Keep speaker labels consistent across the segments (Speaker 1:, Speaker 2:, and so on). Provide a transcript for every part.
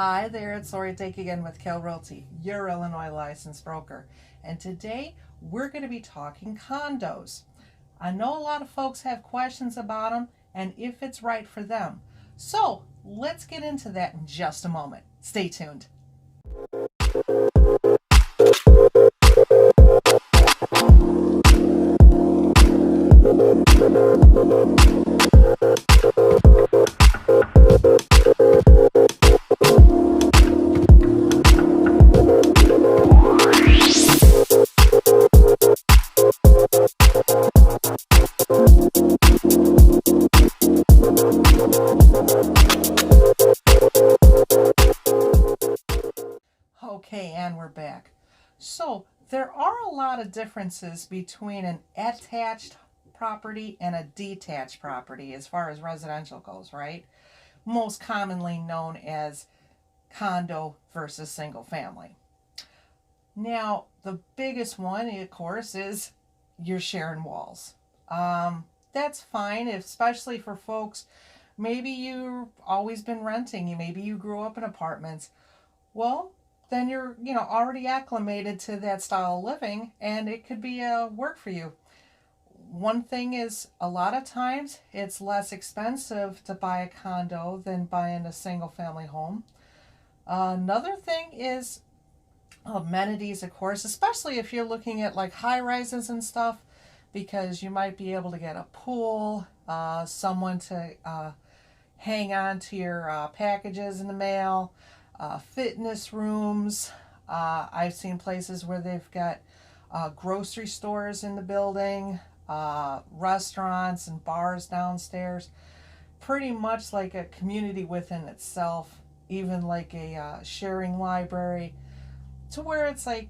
Speaker 1: Hi there, it's LDake again with Kale Realty, your Illinois licensed broker. And today we're going to be talking condos. I know a lot of folks have questions about them and if it's right for them. So let's get into that in just a moment. Stay tuned. Okay, and we're back. So there are a lot of differences between an attached property and a detached property as far as residential goes, right? Most commonly known as condo versus single family. Now, the biggest one, of course, is you're sharing walls. That's fine, especially for folks. Maybe you've always been renting. Maybe you grew up in apartments. Well, then you're already acclimated to that style of living, and it could be a work for you. One thing is, a lot of times it's less expensive to buy a condo than buying a single family home. Another thing is amenities, of course, especially if you're looking at like high rises and stuff, because you might be able to get a pool, someone to hang on to your packages in the mail, fitness rooms. I've seen places where they've got grocery stores in the building, restaurants and bars downstairs. Pretty much like a community within itself, even like a sharing library, to where it's like,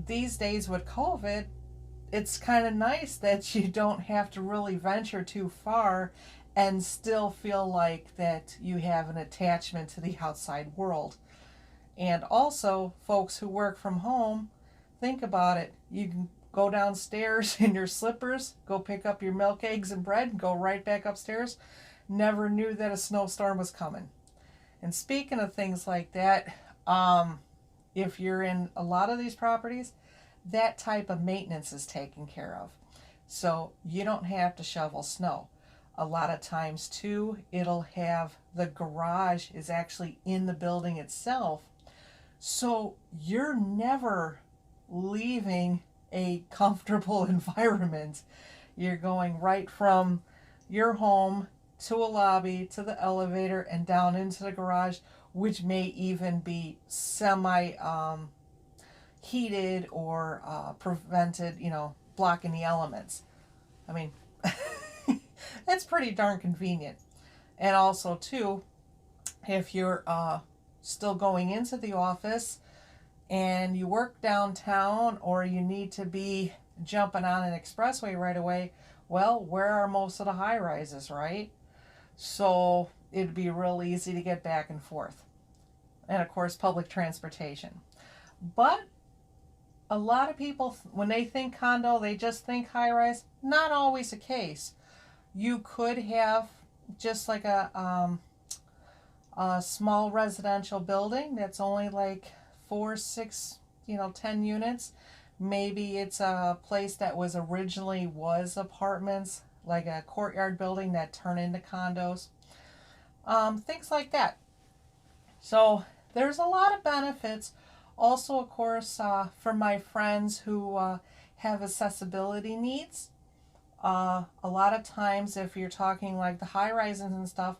Speaker 1: these days with COVID, it's kind of nice that you don't have to really venture too far and still feel like that you have an attachment to the outside world. And also, folks who work from home, think about it. You can go downstairs in your slippers, go pick up your milk, eggs, and bread, and go right back upstairs. Never knew that a snowstorm was coming. And speaking of things like that, if you're in a lot of these properties, that type of maintenance is taken care of. So you don't have to shovel snow. A lot of times too, it'll have the garage is actually in the building itself. So you're never leaving a comfortable environment. You're going right from your home to a lobby, to the elevator, and down into the garage, which may even be semi heated or prevented, blocking the elements. I mean, it's pretty darn convenient. And also, too, if you're still going into the office and you work downtown or you need to be jumping on an expressway right away, well, where are most of the high rises, right? So it'd be real easy to get back and forth. And of course, public transportation. But a lot of people, when they think condo, they just think high rise. Not always the case. You could have just like a small residential building that's only like 4, 6, 10 units. Maybe it's a place that was originally was apartments, like a courtyard building that turned into condos. Things like that. So there's a lot of benefits. Also, of course, for my friends who have accessibility needs, a lot of times if you're talking like the high rises and stuff,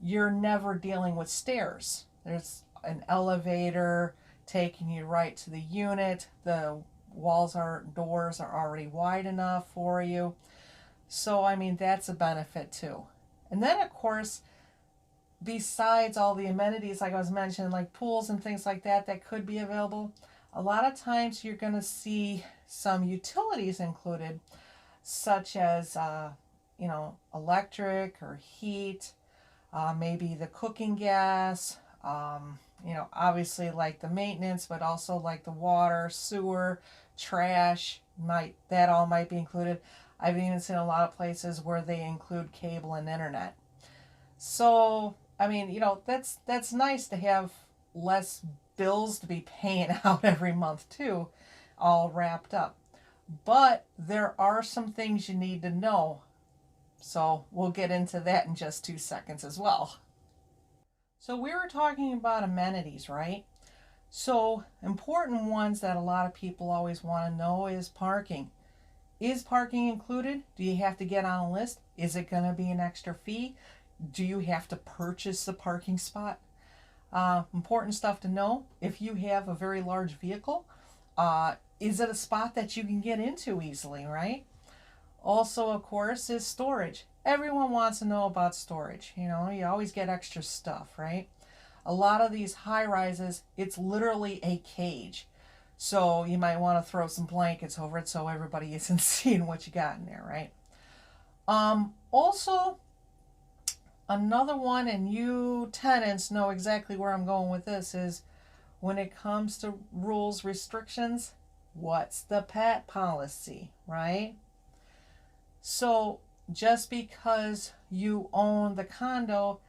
Speaker 1: you're never dealing with stairs. There's an elevator taking you right to the unit. The doors are already wide enough for you. So, I mean, that's a benefit too. And then, of course, besides all the amenities, like I was mentioning, like pools and things like that, that could be available, a lot of times you're going to see some utilities included, such as, electric or heat, maybe the cooking gas, obviously like the maintenance, but also like the water, sewer, trash, that all might be included. I've even seen a lot of places where they include cable and internet. So I mean, that's nice to have less bills to be paying out every month too, all wrapped up. But there are some things you need to know. So we'll get into that in just 2 seconds as well. So we were talking about amenities, right? So important ones that a lot of people always want to know is parking. Is parking included? Do you have to get on a list? Is it going to be an extra fee? Do you have to purchase the parking spot? Important stuff to know. If you have a very large vehicle, is it a spot that you can get into easily, right? Also, of course, is storage. Everyone wants to know about storage. You always get extra stuff, right? A lot of these high rises, it's literally a cage. So you might want to throw some blankets over it so everybody isn't seeing what you got in there, right? Also, another one, and you tenants know exactly where I'm going with this, is when it comes to rules, restrictions, what's the pet policy, right? So just because you own the condo,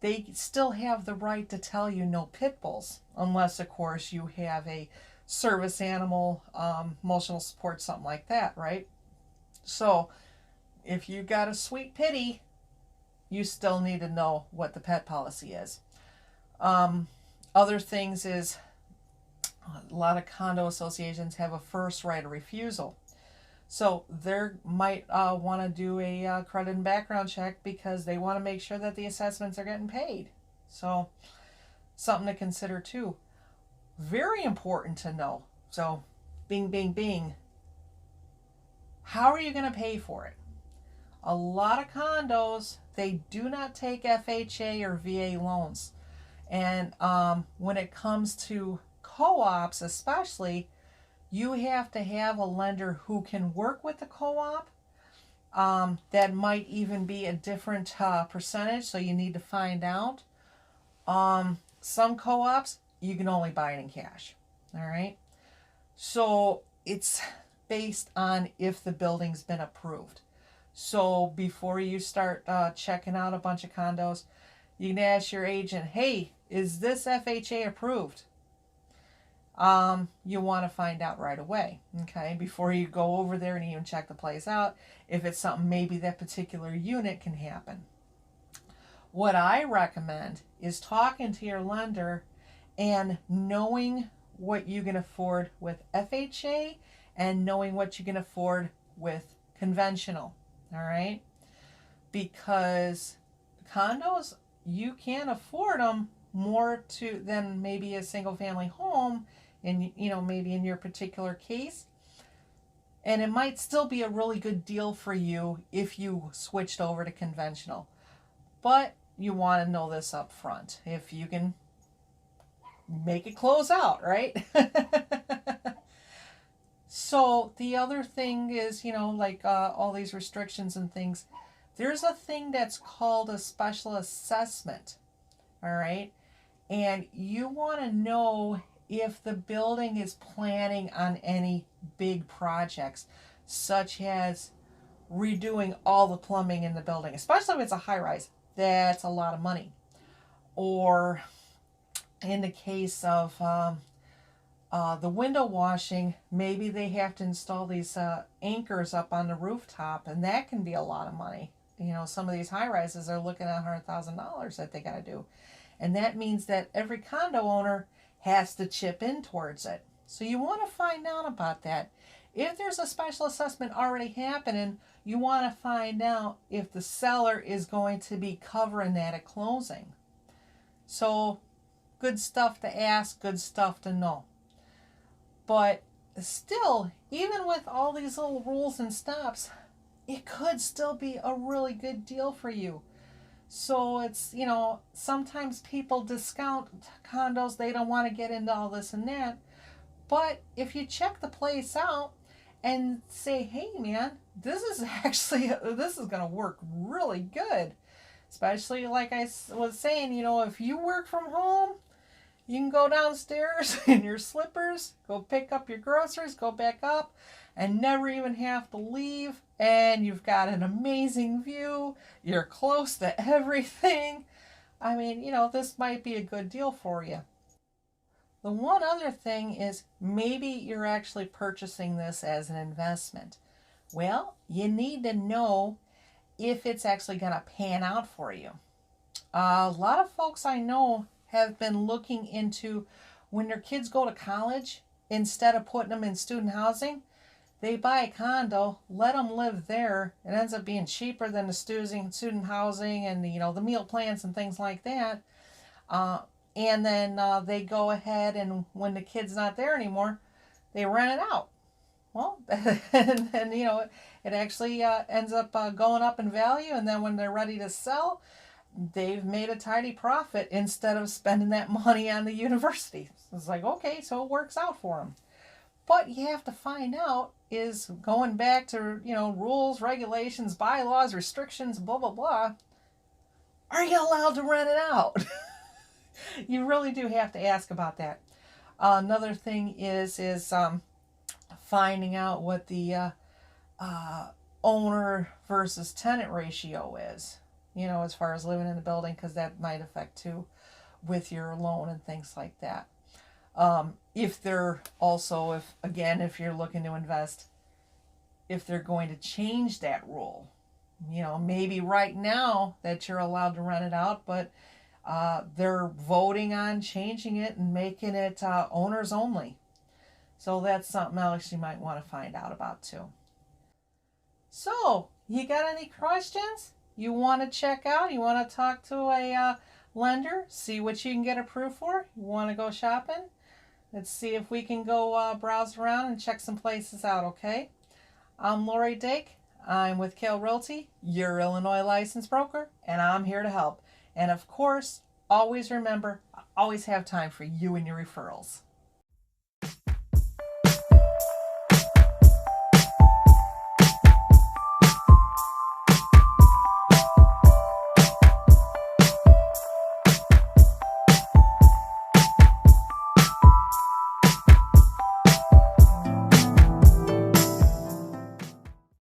Speaker 1: they still have the right to tell you no pit bulls, unless, of course, you have a service animal, emotional support, something like that, right? So if you got a sweet pitty, you still need to know what the pet policy is. Other things is a lot of condo associations have a first right of refusal. So they might want to do a credit and background check because they want to make sure that the assessments are getting paid. So something to consider too. Very important to know. So bing, bing, bing. How are you going to pay for it? A lot of condos, they do not take FHA or VA loans. And when it comes to co-ops especially, you have to have a lender who can work with the co-op. That might even be a different percentage, so you need to find out. Some co-ops, you can only buy it in cash. All right? So it's based on if the building's been approved. So before you start checking out a bunch of condos, you can ask your agent, hey, is this FHA approved? You want to find out right away, okay, before you go over there and even check the place out, if it's something maybe that particular unit can happen. What I recommend is talking to your lender and knowing what you can afford with FHA and knowing what you can afford with conventional, all right? Because condos, you can afford them more than maybe a single family home, in maybe in your particular case, and it might still be a really good deal for you if you switched over to conventional, but you want to know this up front if you can make it close out, right? So the other thing is, like all these restrictions and things, there's a thing that's called a special assessment, all right? And you want to know if the building is planning on any big projects, such as redoing all the plumbing in the building, especially if it's a high rise. That's a lot of money. Or in the case of the window washing, maybe they have to install these anchors up on the rooftop, and that can be a lot of money. Some of these high rises are looking at $100,000 that they got to do. And that means that every condo owner has to chip in towards it. So you want to find out about that. If there's a special assessment already happening, you want to find out if the seller is going to be covering that at closing. So good stuff to ask, good stuff to know. But still, even with all these little rules and stops, it could still be a really good deal for you. So it's, sometimes people discount condos. They don't want to get into all this and that. But if you check the place out and say, hey, man, this is going to work really good. Especially like I was saying, if you work from home, you can go downstairs in your slippers, go pick up your groceries, go back up, and never even have to leave. And you've got an amazing view. You're close to everything. I mean, this might be a good deal for you. The one other thing is maybe you're actually purchasing this as an investment. Well, you need to know if it's actually going to pan out for you. A lot of folks I know have been looking into when their kids go to college, instead of putting them in student housing, they buy a condo, let them live there. It ends up being cheaper than the student housing and the meal plans and things like that. And then they go ahead and when the kid's not there anymore, they rent it out. Well, and then it actually ends up going up in value. And then when they're ready to sell, they've made a tidy profit instead of spending that money on the university. So it's like, okay, so it works out for them. But you have to find out is going back to, rules, regulations, bylaws, restrictions, blah, blah, blah. Are you allowed to rent it out? You really do have to ask about that. Another thing is finding out what the owner versus tenant ratio is, as far as living in the building, because that might affect too with your loan and things like that. If they're also, if you're looking to invest, if they're going to change that rule, maybe right now that you're allowed to rent it out, but they're voting on changing it and making it owners only. So that's something else you might want to find out about too. So, you got any questions? You want to check out? You want to talk to a lender? See what you can get approved for? You want to go shopping? Let's see if we can go browse around and check some places out, okay? I'm LDake. I'm with Kale Realty, your Illinois licensed broker, and I'm here to help. And of course, always remember, I always have time for you and your referrals.